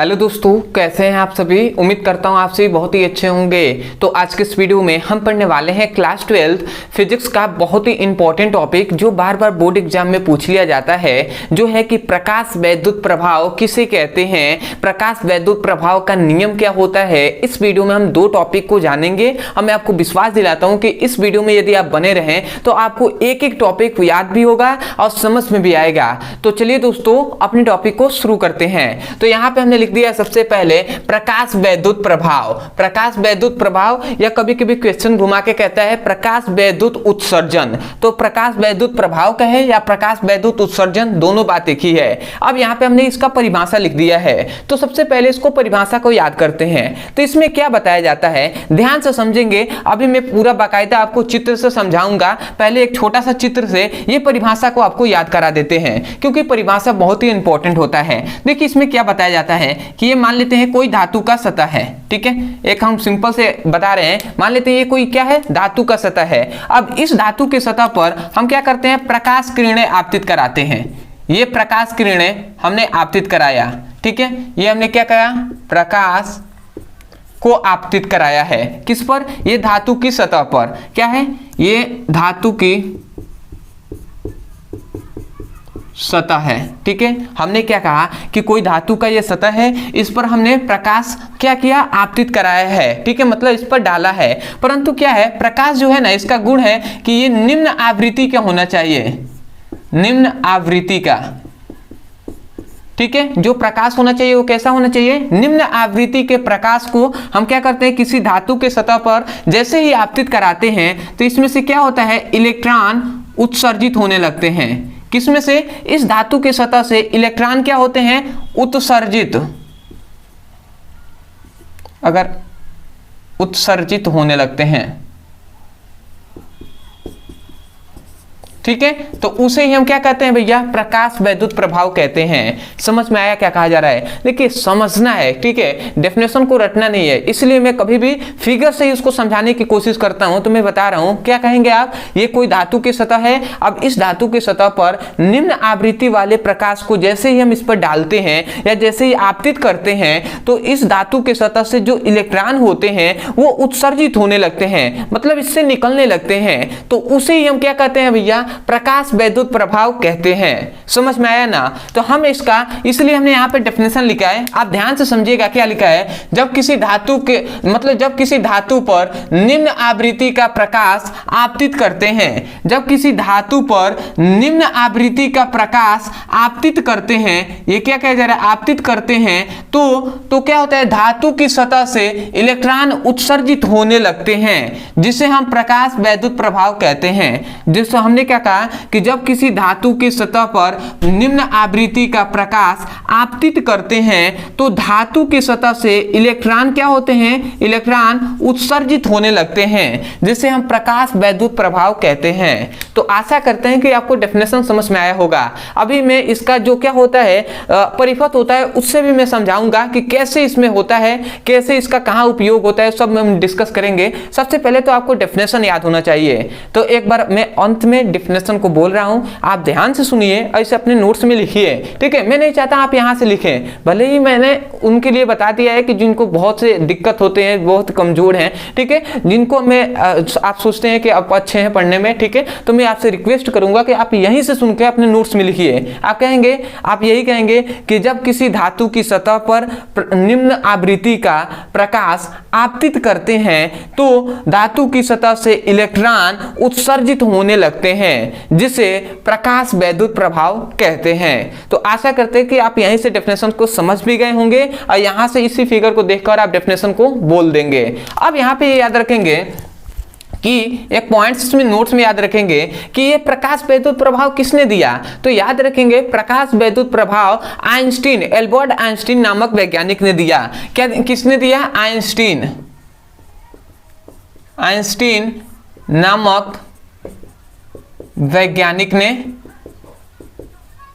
Hello दोस्तों, कैसे हैं आप सभी। उम्मीद करता हूं आप सभी बहुत ही अच्छे होंगे। तो आज के इस वीडियो में हम पढ़ने वाले हैं क्लास 12 फिजिक्स का बहुत ही इंपॉर्टेंट टॉपिक जो बार बार बोर्ड एग्जाम में पूछ लिया जाता है, जो है कि प्रकाश वैद्युत प्रभाव किसे कहते हैं, प्रकाश वैद्युत प्रभाव का नियम क्या होता है। इस वीडियो में हम दो टॉपिक को जानेंगे और मैं आपको विश्वास दिलाता हूं कि इस वीडियो में यदि आप बने रहें तो आपको एक एक टॉपिक याद भी होगा और समझ में भी आएगा। तो चलिए दोस्तों अपने टॉपिक को शुरू करते हैं। तो यहाँ पे हमने लिख दिया सबसे पहले प्रकाश वैद्युत प्रभाव। प्रकाश वैद्युत प्रभाव या कभी कभी क्वेश्चन घुमा के कहता है प्रकाश वैद्युत उत्सर्जन। तो प्रकाश वैद्युत प्रभाव कहे या प्रकाश वैद्युत उत्सर्जन, दोनों बात एक ही है। अब यहाँ पे हमने इसका परिभाषा लिख दिया है। तो सबसे पहले इसको परिभाषा को याद करते हैं। तो इसमें क्या बताया जाता है, ध्यान से समझेंगे। अभी मैं पूरा बाकायदा आपको चित्र से समझाऊंगा। पहले एक छोटा सा चित्र से ये परिभाषा को आपको याद करा देते हैं, क्योंकि परिभाषा बहुत ही इंपॉर्टेंट होता है। देखिए इसमें क्या बताया जाता है कि ये मान लेते हैं कोई धातु का सतह है, ठीक है। एक हम सिंपल से बता रहे हैं, मान लेते हैं ये कोई क्या है, धातु का सतह है। अब इस धातु के सतह पर हम क्या करते हैं, प्रकाश किरणें आपतित कराते हैं। ये प्रकाश किरणें हमने आपतित कराया, ठीक है। ये हमने क्या करा, प्रकाश को आपतित कराया है। किस पर, ये धातु की सतह पर। क्या है, ये धातु की सतह है, ठीक है। हमने क्या कहा कि कोई धातु का ये सतह है, इस पर हमने प्रकाश क्या किया, आपतित कराया है, ठीक है, मतलब इस पर डाला है। परंतु क्या है, प्रकाश जो है ना, इसका गुण है कि ये निम्न आवृत्ति का होना चाहिए, निम्न आवृत्ति का, ठीक है। जो प्रकाश होना चाहिए वो कैसा होना चाहिए, निम्न आवृत्ति के प्रकाश को हम क्या करते हैं, किसी धातु के सतह पर जैसे ही आपतित कराते हैं तो इसमें से क्या होता है, इलेक्ट्रॉन उत्सर्जित होने लगते हैं। किसमें से, इस धातु के सतह से इलेक्ट्रॉन क्या होते हैं, उत्सर्जित, अगर उत्सर्जित होने लगते हैं, ठीक है। तो उसे ही हम क्या कहते हैं भैया, प्रकाश वैद्युत प्रभाव कहते हैं। समझ में आया क्या कहा जा रहा है। देखिए समझना है, ठीक है, डेफिनेशन को रटना नहीं है। इसलिए मैं कभी भी फिगर से ही उसको समझाने की कोशिश करता हूं। तो मैं बता रहा हूं, क्या कहेंगे आप, ये कोई धातु की सतह है। अब इस धातु की सतह पर निम्न आवृत्ति वाले प्रकाश को जैसे ही हम इस पर डालते हैं या जैसे ही आपतित करते हैं तो इस धातु के सतह से जो इलेक्ट्रॉन होते हैं वो उत्सर्जित होने लगते हैं, मतलब इससे निकलने लगते हैं। तो उसे ही हम क्या कहते हैं भैया, प्रकाश वैद्युत प्रभाव कहते हैं। समझ में आया ना। तो हम इसका, इसलिए हमने यहाँ पे डेफिनेशन लिखा है, आप ध्यान से समझिएगा क्या लिखा है। जब किसी धातु के, मतलब जब किसी धातु पर निम्न आवृत्ति का प्रकाश आपतित करते हैं, जब किसी धातु पर निम्न आवृत्ति का प्रकाश आपतित करते हैं, ये क्या कहा जा रहा है, आपतित करते हैं, तो क्या होता है, धातु की सतह से इलेक्ट्रॉन उत्सर्जित होने लगते हैं, जिसे हम प्रकाश वैद्युत प्रभाव कहते हैं। जिससे हमने क्या कहा कि जब किसी धातु की सतह पर निम्न आवृत्ति का प्रकाश आपतित करते हैं तो धातु की सतह से इलेक्ट्रॉन क्या होते हैं, इलेक्ट्रॉन उत्सर्जित होने लगते हैं, जिसे हम प्रकाश वैद्युत प्रभाव कहते हैं। तो आशा करते हैं कि आपको डेफिनेशन समझ में आया होगा। अभी मैं इसका जो क्या होता है, परिपथ होता है, उससे भी मैं समझाऊंगा कि कैसे इसमें होता है, कैसे इसका कहाँ उपयोग होता है, सब हम डिस्कस करेंगे। सबसे पहले तो आपको डेफिनेशन याद होना चाहिए। तो एक बार मैं अंत में डेफिनेशन को बोल रहा हूं, आप ध्यान से सुनिए और इसे अपने नोट्स में लिखिए, ठीक है। मैं नहीं चाहता आप यहां से लिखें, भले ही मैंने उनके लिए बता दिया है कि जिनको बहुत से दिक्कत होते हैं, बहुत कमजोर हैं, ठीक है, जिनको मैं आप सोचते हैं कि आप अच्छे हैं पढ़ने में, ठीक है, तो मैं आपसे रिक्वेस्ट करूंगा कि आप यहीं से सुन के अपने नोट्स में लिखिए। आप कहेंगे, आप यही कहेंगे कि जब किसी धातु की सतह पर निम्न आवृत्ति का प्रकाश आपतित करते हैं तो धातु की सतह से इलेक्ट्रॉन उत्सर्जित होने लगते हैं, जिसे प्रकाश वैद्युत प्रभाव कहते हैं। तो आशा करते हैं कि आप यहीं से डेफिनेशन को समझ भी गए होंगे और यहां से इसी फिगर को देखकर आप डेफिनेशन को बोल देंगे। अब यहां पे ये याद रखेंगे कि एक पॉइंट्स इसमें नोट्स में याद रखेंगे कि ये प्रकाश वैद्युत प्रभाव किसने दिया। तो याद रखेंगे प्रकाश वैद्युत प्रभाव आइंस्टीन, एल्बर्ट आइंस्टीन नामक वैज्ञानिक ने दिया। क्या किसने दिया, आइंस्टीन, आइंस्टीन नामक वैज्ञानिक ने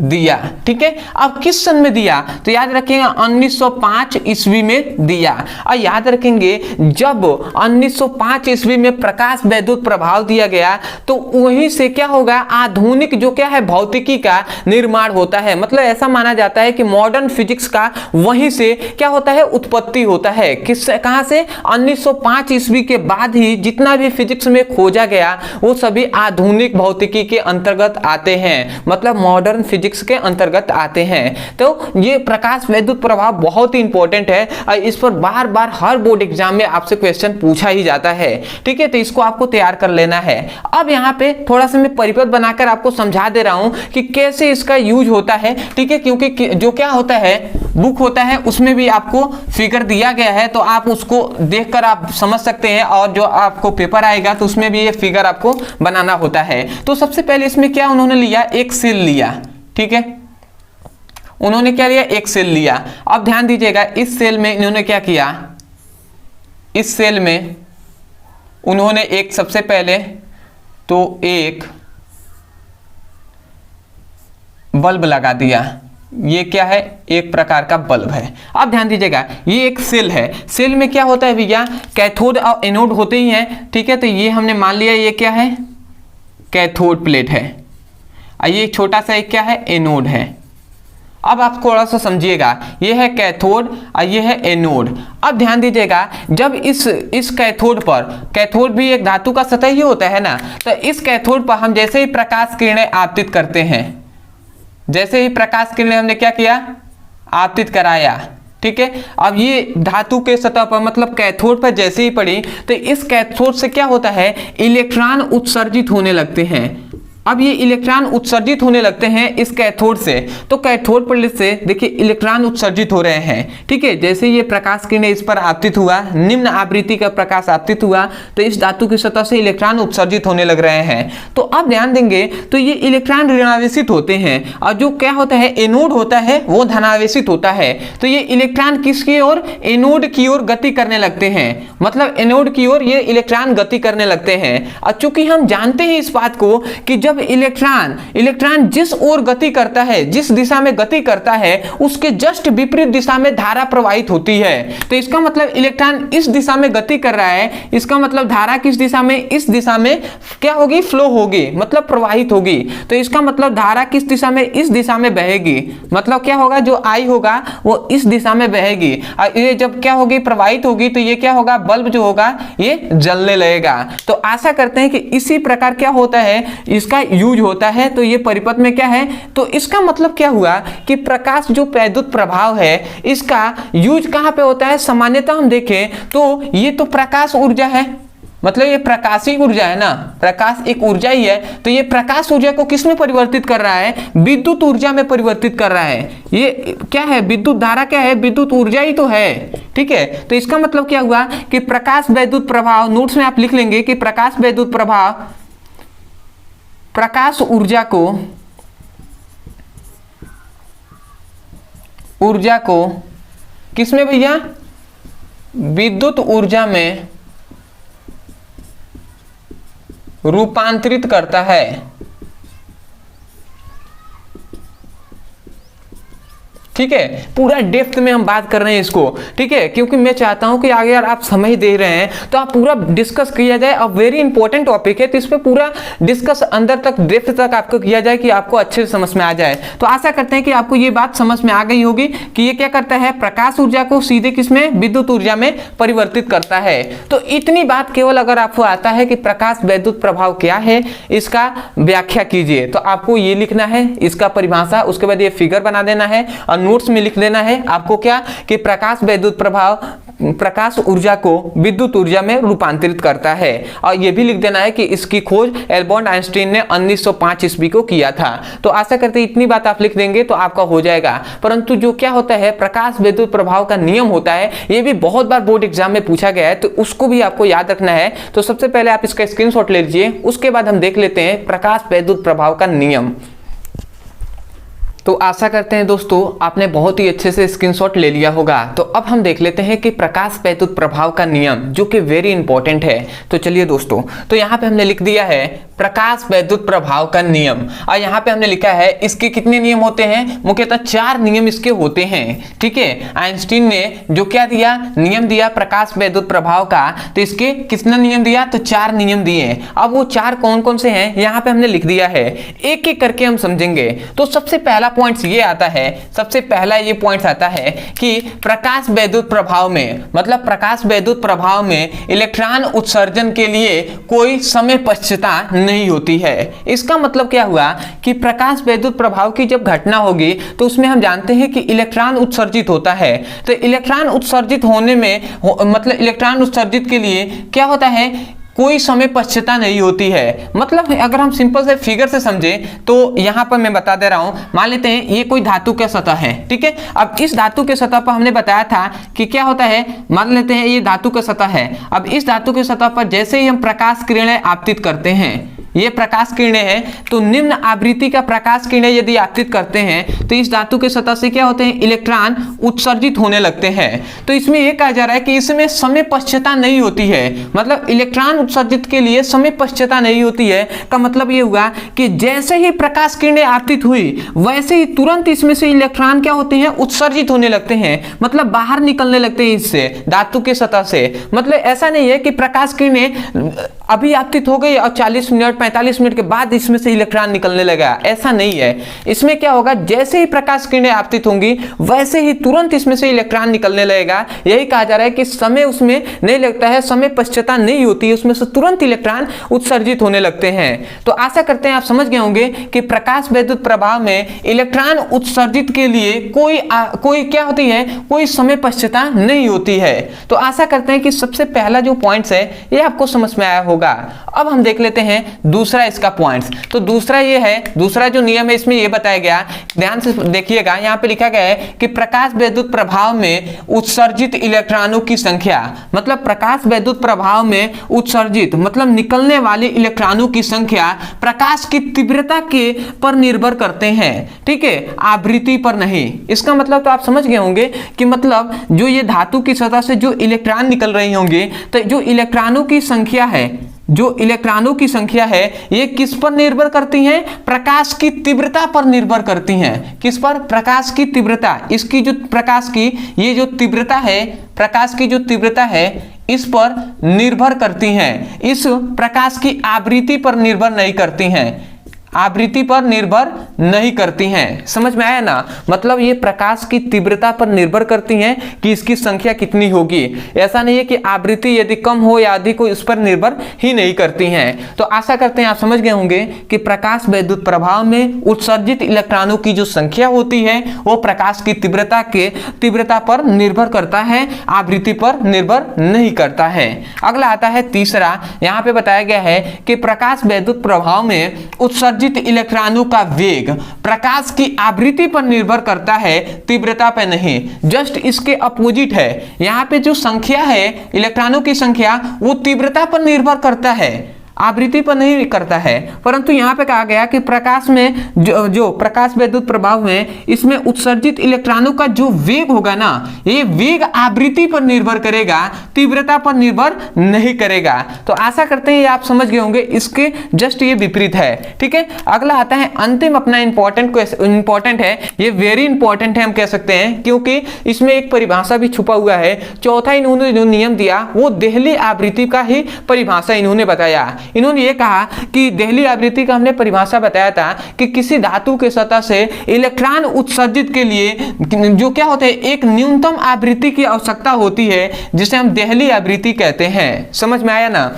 दिया। ठीक है, अब किस सन में दिया तो याद रखेंगे 1905 ईस्वी में दिया। और याद रखेंगे जब 1905 ईस्वी में प्रकाश वैद्युत प्रभाव दिया गया तो वहीं से क्या होगा, आधुनिक जो क्या है भौतिकी का निर्माण होता है। मतलब ऐसा माना जाता है कि मॉडर्न फिजिक्स का वहीं से क्या होता है, उत्पत्ति होता है। किस कहां से, 1905 ईस्वी के बाद ही जितना भी फिजिक्स में खोजा गया वो सभी आधुनिक भौतिकी के अंतर्गत आते हैं, मतलब मॉडर्न फिजिक्स के अंतर्गत आते हैं। तो ये प्रकाश वैद्युत प्रभाव बहुत ही इंपॉर्टेंट है और इस पर बार बार हर बोर्ड एग्जाम में आपसे क्वेश्चन पूछा ही जाता है। ठीक है, तो इसको आपको तैयार कर लेना है। अब यहाँ पे थोड़ा सा मैं परिपथ बनाकर आपको समझा दे रहा हूं कि कैसे इसका यूज होता है। ठीक है, क्योंकि जो क्या होता है बुक होता है उसमें भी आपको फिगर दिया गया है, तो आप उसको देखकर आप समझ सकते हैं, और जो आपको पेपर आएगा तो उसमें भी ये फिगर आपको बनाना होता है। तो सबसे पहले इसमें क्या उन्होंने लिया, एक सेल लिया। ठीक है, उन्होंने क्या लिया, एक सेल लिया। अब ध्यान दीजिएगा, इस सेल में इन्होंने क्या किया, इस सेल में उन्होंने एक सबसे पहले तो एक बल्ब लगा दिया। ये क्या है, एक प्रकार का बल्ब है। अब ध्यान दीजिएगा, ये एक सेल है। सेल में क्या होता है भैया, कैथोड और एनोड होते ही हैं। ठीक है, तो ये हमने मान लिया ये क्या है, कैथोड प्लेट है, और ये छोटा सा एक क्या है, एनोड है। अब आप थोड़ा सा समझिएगा, ये है कैथोड और ये है एनोड। अब ध्यान दीजिएगा, जब इस कैथोड पर, कैथोड भी एक धातु का सतह ही होता है ना, तो इस कैथोड पर हम जैसे ही प्रकाश किरणें आपतित करते हैं, जैसे ही प्रकाश किरणें हमने क्या किया, आपतित कराया। ठीक है, अब ये धातु के सतह पर मतलब कैथोड पर जैसे ही पड़ी तो इस कैथोड से क्या होता है, इलेक्ट्रॉन उत्सर्जित होने लगते हैं। अब ये इलेक्ट्रॉन उत्सर्जित होने लगते हैं इस कैथोड से, तो कैथोड प्लेट से देखिए इलेक्ट्रॉन उत्सर्जित हो रहे हैं। ठीक है, जैसे ये प्रकाश किरण इस पर आपतित हुआ, निम्न आवृत्ति का प्रकाश आपतित हुआ, तो इस धातु की सतह से इलेक्ट्रॉन उत्सर्जित होने लग रहे हैं। तो अब ध्यान देंगे तो ये इलेक्ट्रॉन ऋणावेशित होते हैं, और जो क्या होता है, एनोड होता है वो धनावेशित होता है। तो ये इलेक्ट्रॉन किसकी ओर, एनोड की ओर गति करने लगते हैं, मतलब एनोड की ओर ये इलेक्ट्रॉन गति करने लगते हैं। और चूंकि हम जानते हैं इस बात को कि जब इलेक्ट्रॉन जिस ओर गति करता है, जिस दिशा में गति करता है, उसके जस्ट विपरीत दिशा में धारा प्रवाहित होती है। तो इसका मतलब इलेक्ट्रॉन इस दिशा में गति कर रहा है, इसका मतलब धारा किस दिशा में, इस दिशा में क्या होगी, फ्लो होगी, मतलब प्रवाहित होगी। तो इसका मतलब धारा किस दिशा में, इस दिशा में बहेगी, मतलब क्या होगा, जो आई होगा वो इस दिशा में बहेगी। और ये जब क्या होगी, प्रवाहित होगी, तो ये क्या होगा, बल्ब जो होगा ये जलने लगेगा। तो आशा करते हैं कि इसी प्रकार क्या होता है, इसका यूज होता है। तो ये परिपथ में क्या है, तो इसका मतलब क्या हुआ कि प्रकाश जो वैद्युत प्रभाव है इसका यूज कहां पे होता है, सामान्यतः हम देखें तो ये तो प्रकाश ऊर्जा है, मतलब ये प्रकाशी ऊर्जा है ना, प्रकाश एक ऊर्जा ही है। तो ये प्रकाश ऊर्जा को किस में परिवर्तित कर रहा है, विद्युत ऊर्जा में परिवर्तित कर रहा है। ये क्या है, विद्युत धारा क्या है, विद्युत ऊर्जा ही तो है। ठीक है, तो इसका मतलब क्या हुआ कि प्रकाश वैद्युत प्रभाव, नोट्स में आप लिख लेंगे कि प्रकाश वैद्युत प्रभाव प्रकाश ऊर्जा को किसमें भैया, विद्युत ऊर्जा में रूपांतरित करता है। ठीक है, पूरा डेप्थ में हम बात कर रहे हैं इसको। ठीक है, क्योंकि मैं चाहता हूं कि आगे यार आप समझ दे रहे हैं तो आप पूरा डिस्कस किया जाए। अब वेरी इंपॉर्टेंट टॉपिक है, तो इस पे पूरा डिस्कस अंदर तक, डेप्थ तक आपको किया जाए कि आपको अच्छे से समझ में आ जाए। तो आशा करते हैं कि आपको ये बात समझ में आ गई होगी कि ये क्या करता है, प्रकाश ऊर्जा को सीधे किसमें, विद्युत ऊर्जा में परिवर्तित करता है। तो इतनी बात केवल अगर आपको आता है कि प्रकाश वैद्युत प्रभाव क्या है, इसका व्याख्या कीजिए, तो आपको ये लिखना है, इसका परिभाषा, उसके बाद ये फिगर बना देना है और नोट्स में लिख लेना है आपको क्या, कि प्रकाश वैद्युत प्रभाव प्रकाश ऊर्जा को विद्युत ऊर्जा में रूपांतरित करता है। और यह भी लिख देना है कि इसकी खोज एल्बर्ट आइंस्टीन ने 1905 ईस्वी को किया था। तो आशा करते हैं इतनी बात आप लिख देंगे तो आपका हो जाएगा। परंतु जो क्या होता है, प्रकाश वैद्युत प्रभाव का नियम होता है, यह भी बहुत बार बोर्ड एग्जाम में पूछा गया है, तो उसको भी आपको याद रखना है। तो सबसे पहले आप इसका स्क्रीनशॉट ले लीजिए, उसके बाद हम देख लेते हैं प्रकाश वैद्युत प्रभाव का नियम। तो आशा करते हैं दोस्तों आपने बहुत ही अच्छे से स्क्रीनशॉट ले लिया होगा। तो अब हम देख लेते हैं कि प्रकाश वैद्युत प्रभाव का नियम, जो कि वेरी इंपॉर्टेंट है। तो चलिए दोस्तों, तो यहाँ पे हमने लिख दिया है प्रकाश वैद्युत प्रभाव का नियम, और यहाँ पे हमने लिखा है इसके कितने नियम होते हैं, मुख्यतः 4 नियम इसके होते हैं। ठीक है, आइंस्टीन ने जो क्या दिया, नियम दिया प्रकाश वैद्युत प्रभाव का, तो इसके कितना नियम दिया, तो 4 नियम दिए। अब वो 4 कौन कौन से हैं यहाँ पे हमने लिख दिया है, एक एक करके हम समझेंगे। तो सबसे पहला पॉइंट ये आता है, सबसे पहला ये पॉइंट आता है कि प्रकाश वैद्युत प्रभाव में, मतलब प्रकाश वैद्युत प्रभाव में इलेक्ट्रॉन उत्सर्जन के लिए कोई समय पश्चता नहीं होती है। इसका मतलब क्या हुआ कि प्रकाश वैद्युत प्रभाव की जब घटना होगी तो उसमें हम जानते हैं कि इलेक्ट्रॉन उत्सर्जित होता है। तो इलेक्ट्रॉन उत्सर्जित होने में मतलब इलेक्ट्रॉन उत्सर्जित के लिए क्या होता है, कोई समय पश्चता नहीं होती है। मतलब अगर हम सिंपल से फिगर से समझें तो यहां पर मैं बता दे रहा हूं, मान लेते हैं ये कोई धातु का सतह है। ठीक है, अब इस धातु के सतह पर हमने बताया था कि क्या होता है, मान लेते हैं ये धातु का सतह है। अब इस धातु के सतह पर जैसे ही हम प्रकाश किरणें आपतित करते हैं, ये प्रकाश किरणें हैं, तो निम्न आवृत्ति का प्रकाश किरणें यदि आपतित करते हैं तो इस धातु के सतह से क्या होते हैं, इलेक्ट्रॉन उत्सर्जित होने लगते हैं। तो इसमें यह कहा जा रहा है कि इसमें समय पश्चता नहीं होती है, मतलब इलेक्ट्रॉन उत्सर्जित के लिए समय पश्चता नहीं होती है। का मतलब ये हुआ कि जैसे ही प्रकाश किरणें आपतित हुई वैसे ही तुरंत इसमें से इलेक्ट्रॉन क्या होते हैं, उत्सर्जित होने लगते हैं, मतलब बाहर निकलने लगते हैं इससे, धातु के सतह से। मतलब ऐसा नहीं है कि प्रकाश किरणें अभी आपतित हो गई और 40 मिनट 45 मिनट के बाद इसमें से इलेक्ट्रॉन निकलने लगा, ऐसा नहीं है। इसमें क्या होगा, जैसे ही प्रकाश किरणें आपतित होंगी वैसे ही तुरंत इसमें से इलेक्ट्रॉन निकलने लगेगा। यही कहा जा रहा है कि समय उसमें नहीं लगता है, समय पश्चता नहीं होती है, उसमें से तुरंत इलेक्ट्रॉन उत्सर्जित होने लगते हैं। तो आशा करते हैं आप समझ गए होंगे कि प्रकाश वैद्युत प्रभाव में इलेक्ट्रॉन उत्सर्जित के लिए कोई क्या होती है, कोई समय पश्चता नहीं होती है। तो आशा करते हैं कि सबसे पहला जो पॉइंट्स है ये आपको समझ में आया होगा। अब हम देख लेते हैं दूसरा इसका पॉइंट्स। तो दूसरा ये है, दूसरा जो नियम है इसमें ये बताया गया, ध्यान से देखिएगा, यहाँ पे लिखा गया है कि प्रकाश वैद्युत प्रभाव में उत्सर्जित इलेक्ट्रॉनों की संख्या, मतलब प्रकाश वैद्युत प्रभाव में उत्सर्जित मतलब निकलने वाले इलेक्ट्रॉनों की संख्या प्रकाश की तीव्रता के पर निर्भर करते हैं। ठीक है, आवृत्ति पर नहीं। इसका मतलब तो आप समझ गए होंगे कि मतलब जो ये धातु की सतह से जो इलेक्ट्रॉन निकल रही होंगे, तो जो इलेक्ट्रॉनों की संख्या है, जो इलेक्ट्रॉनों की संख्या है ये किस पर निर्भर करती हैं, प्रकाश की तीव्रता पर निर्भर करती हैं। किस पर, प्रकाश की तीव्रता, इसकी जो प्रकाश की ये जो तीव्रता है, प्रकाश की जो तीव्रता है इस पर निर्भर करती हैं, इस प्रकाश की आवृत्ति पर निर्भर नहीं करती हैं, आवृत्ति पर निर्भर नहीं करती हैं। समझ में आया ना, मतलब ये प्रकाश की तीव्रता पर निर्भर करती हैं कि इसकी संख्या कितनी होगी। ऐसा नहीं है कि आवृत्ति यदि कम हो या अधिक हो इस पर निर्भर ही नहीं करती हैं। तो आशा करते हैं आप समझ गए होंगे कि प्रकाश वैद्युत प्रभाव में उत्सर्जित इलेक्ट्रॉनों की जो संख्या होती है वो प्रकाश की तीव्रता पर निर्भर करता है, आवृत्ति पर निर्भर नहीं करता है। अगला आता है तीसरा, यहाँ पे बताया गया है कि प्रकाश वैद्युत प्रभाव में उत्सर्जित इलेक्ट्रॉनों का वेग प्रकाश की आवृत्ति पर निर्भर करता है, तीव्रता पर नहीं। जस्ट इसके अपोजिट है, यहाँ पे जो संख्या है इलेक्ट्रॉनों की संख्या वो तीव्रता पर निर्भर करता है, आवृत्ति पर नहीं करता है। परंतु यहाँ पे कहा गया कि प्रकाश में जो प्रकाश वैद्युत प्रभाव में इसमें उत्सर्जित इलेक्ट्रॉनों का जो वेग होगा ना, ये वेग आवृत्ति पर निर्भर करेगा, तीव्रता पर निर्भर नहीं करेगा। तो आशा करते हैं ये आप समझ गए होंगे, इसके जस्ट ये विपरीत है। ठीक है, अगला आता है अंतिम अपना इंपॉर्टेंट है, ये वेरी इंपॉर्टेंट है हम कह सकते हैं, क्योंकि इसमें एक परिभाषा भी छुपा हुआ है। चौथा इन्होंने जो नियम दिया वो देहली आवृत्ति का ही परिभाषा इन्होंने बताया। इन्होंने ये कहा कि देहली आवृत्ति का हमने परिभाषा बताया था कि किसी धातु के सतह से इलेक्ट्रॉन उत्सर्जित के लिए जो क्या होता है, एक न्यूनतम आवृत्ति की आवश्यकता होती है, जिसे हम देहली आवृत्ति कहते हैं। समझ में आया ना,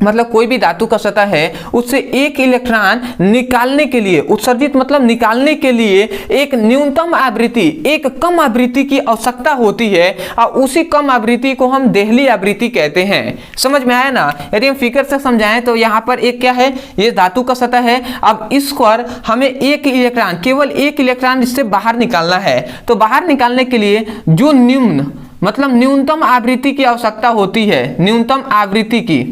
मतलब कोई भी धातु का सतह है उससे एक इलेक्ट्रॉन निकालने के लिए, उत्सर्जित मतलब निकालने के लिए एक न्यूनतम आवृत्ति, एक कम आवृत्ति की आवश्यकता होती है, और उसी कम आवृत्ति को हम देहली आवृत्ति कहते हैं। समझ में आया ना। यदि हम फिगर से समझाएं तो यहाँ पर एक क्या है, ये धातु का सतह है। अब इस पर हमें एक इलेक्ट्रॉन, केवल एक इलेक्ट्रॉन इससे बाहर निकालना है। तो बाहर निकालने के लिए जो निम्न मतलब न्यूनतम आवृत्ति की आवश्यकता होती है, न्यूनतम आवृत्ति की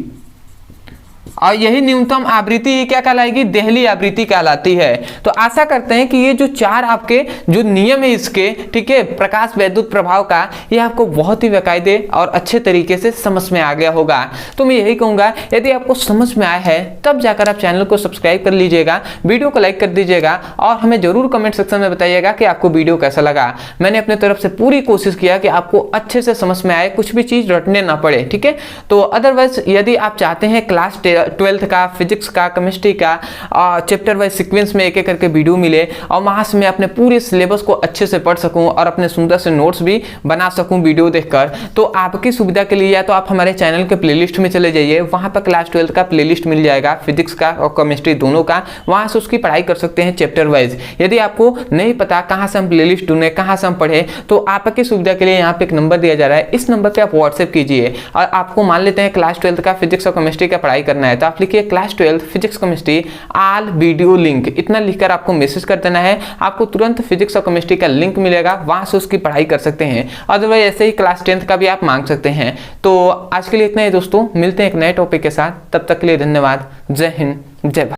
और यही न्यूनतम आवृत्ति क्या कहलाएगी, देहली आवृत्ति कहलाती है। तो आशा करते हैं कि ये जो 4 आपके जो नियम है इसके, ठीक है, प्रकाश वैद्युत प्रभाव का, ये आपको बहुत ही बाकायदे और अच्छे तरीके से समझ में आ गया होगा। तो मैं यही कहूंगा, यदि आपको समझ में आया है तब जाकर आप चैनल को सब्सक्राइब कर लीजिएगा, वीडियो को लाइक कर दीजिएगा और हमें जरूर कमेंट सेक्शन में बताइएगा कि आपको वीडियो कैसा लगा। मैंने अपने तरफ से पूरी कोशिश किया कि आपको अच्छे से समझ में आए, कुछ भी चीज रटने ना पड़े, ठीक है। तो अदरवाइज यदि आप चाहते हैं क्लास 12th का, फिजिक्स का, केमिस्ट्री का चैप्टर वाइज सीक्वेंस में एक एक करके वीडियो मिले और वहां से मैं अपने पूरे सिलेबस को अच्छे से पढ़ सकूं और अपने सुंदर से नोट्स भी बना सकूं वीडियो देखकर, तो आपकी सुविधा के लिए या तो आप हमारे चैनल के प्लेलिस्ट में चले जाइए, वहां पर क्लास 12th का प्लेलिस्ट मिल जाएगा, फिजिक्स का और केमिस्ट्री दोनों का, वहां से उसकी पढ़ाई कर सकते हैं चैप्टर वाइज। यदि आपको नहीं पता कहां से हम प्लेलिस्ट ढूंढे, कहां से हम पढ़े, तो आपकी सुविधा के लिए यहाँ पे एक नंबर दिया जा रहा है, इस नंबर पे आप व्हाट्सएप कीजिए। और आपको मान लेते हैं क्लास 12th का फिजिक्स और केमिस्ट्री का पढ़ाई करना है, तो आप लिखिए class 12th physics chemistry all video link, इतना लिखकर आपको मैसेज कर देना है, आपको तुरंत फिजिक्स और केमिस्ट्री का लिंक मिलेगा, वहां से उसकी पढ़ाई कर सकते हैं। अदरवाइज ऐसे ही क्लास 10th का भी आप मांग सकते हैं। तो आज के लिए इतना ही दोस्तों, मिलते हैं एक नए टॉपिक के साथ, तब तक के लिए धन्यवाद। जय हिंद, जय भारत।